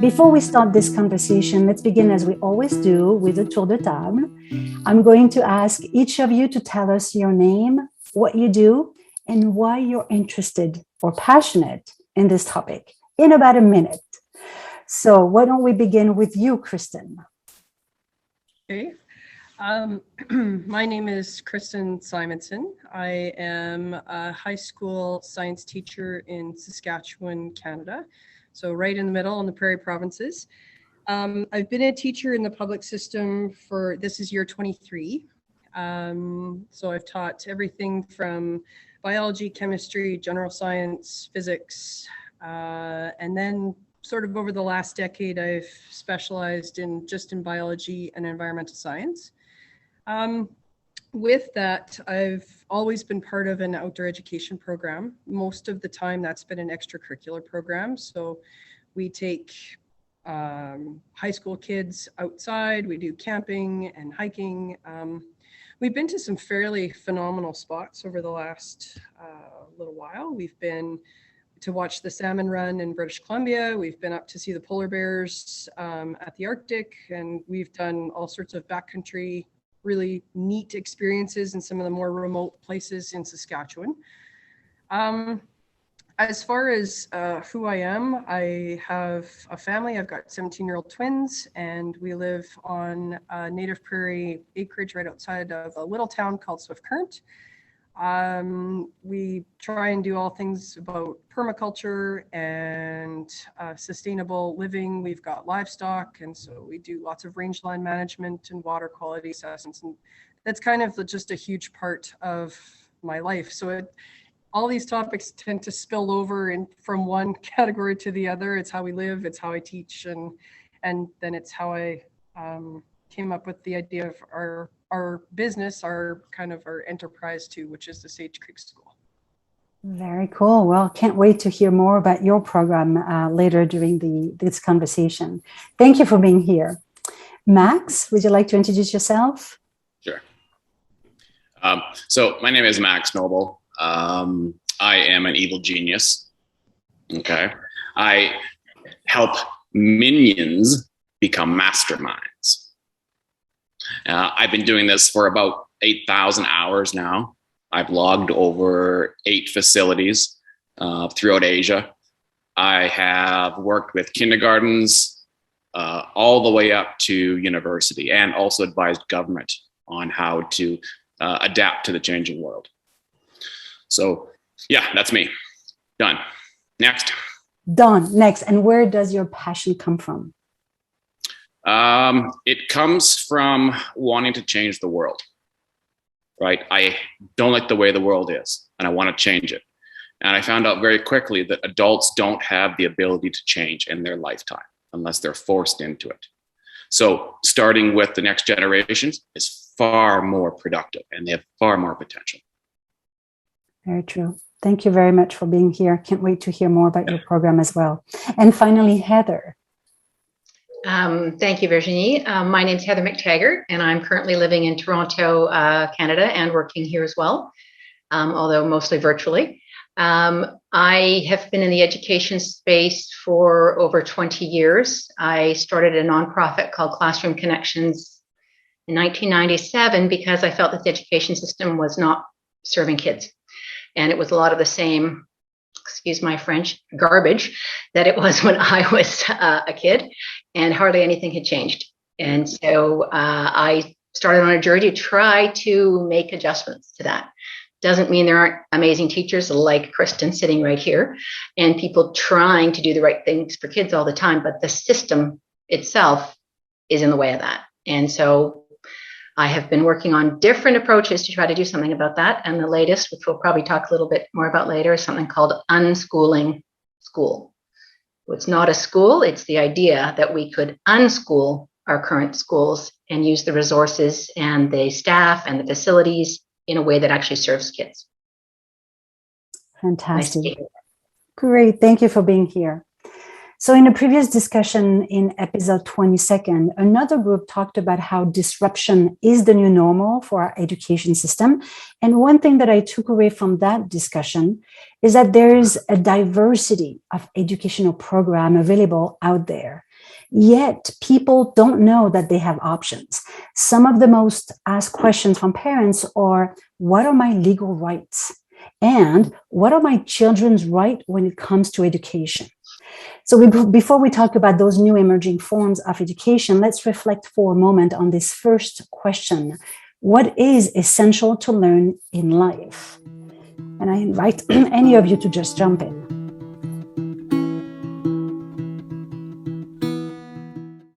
Before we start this conversation, let's begin as we always do with a tour de table. I'm going to ask each of you to tell us your name, what you do, and why you're interested or passionate in this topic in about a minute. So why don't we begin with you, Kristen? Okay. My name is Kristen Simonson. I am a high school science teacher in Saskatchewan, Canada. So right in the middle in the Prairie provinces. I've been a teacher in the public system for, this is year 23. So I've taught everything from biology, chemistry, general science, physics, and then sort of over the last decade, I've specialized in biology and environmental science. With that, I've always been part of an outdoor education program. Most of the time that's been an extracurricular program. So we take high school kids outside, we do camping and hiking. We've been to some fairly phenomenal spots over the last little while. We've been to watch the salmon run in British Columbia. We've been up to see the polar bears at the Arctic, and we've done all sorts of backcountry, really neat experiences in some of the more remote places in Saskatchewan. As far as who I am, I have a family. I've got 17-year-old twins, and we live on a native prairie acreage right outside of a little town called Swift Current. We try and do all things about permaculture and sustainable living. We've got livestock, and so we do lots of rangeland management and water quality assessments, and that's kind of just a huge part of my life. So all these topics tend to spill over from one category to the other. It's how we live, it's how I teach, and then it's how I came up with the idea of our business, our enterprise too, which is the Sage Creek School. Very cool. Well, can't wait to hear more about your program later during this conversation. Thank you for being here. Max, would you like to introduce yourself? Sure. So my name is Max Noble. I am an evil genius. Okay. I help minions become masterminds. I've been doing this for about 8,000 hours now. I've logged over 8 facilities throughout Asia. I have worked with kindergartens all the way up to university, and also advised government on how to adapt to the changing world. So yeah, that's me. Done. Next. Done. Next. And where does your passion come from? It comes from wanting to change the world, right? I don't like the way the world is, and I want to change it. And I found out very quickly that adults don't have the ability to change in their lifetime unless they're forced into it. So starting with the next generations is far more productive, and they have far more potential. Very true. Thank you very much for being here. Can't wait to hear more about your program as well. And finally, Heather. Thank you, Virginie. My name is Heather McTaggart, and I'm currently living in Toronto, Canada, and working here as well, although mostly virtually. I have been in the education space for over 20 years. I started a nonprofit called Classroom Connections in 1997 because I felt that the education system was not serving kids. And it was a lot of the same, excuse my French, garbage that it was when I was a kid, and hardly anything had changed. And so I started on a journey to try to make adjustments to that. Doesn't mean there aren't amazing teachers like Kristen sitting right here and people trying to do the right things for kids all the time, but the system itself is in the way of that. And so I have been working on different approaches to try to do something about that. And the latest, which we'll probably talk a little bit more about later, is something called unschooling school. It's not a school. It's the idea that we could unschool our current schools and use the resources and the staff and the facilities in a way that actually serves kids. Fantastic. Great. Thank you for being here. So in a previous discussion in episode 22, another group talked about how disruption is the new normal for our education system. And one thing that I took away from that discussion is that there is a diversity of educational program available out there. Yet people don't know that they have options. Some of the most asked questions from parents are, what are my legal rights? And what are my children's rights when it comes to education? So before we talk about those new emerging forms of education, let's reflect for a moment on this first question. What is essential to learn in life? And I invite any of you to just jump in.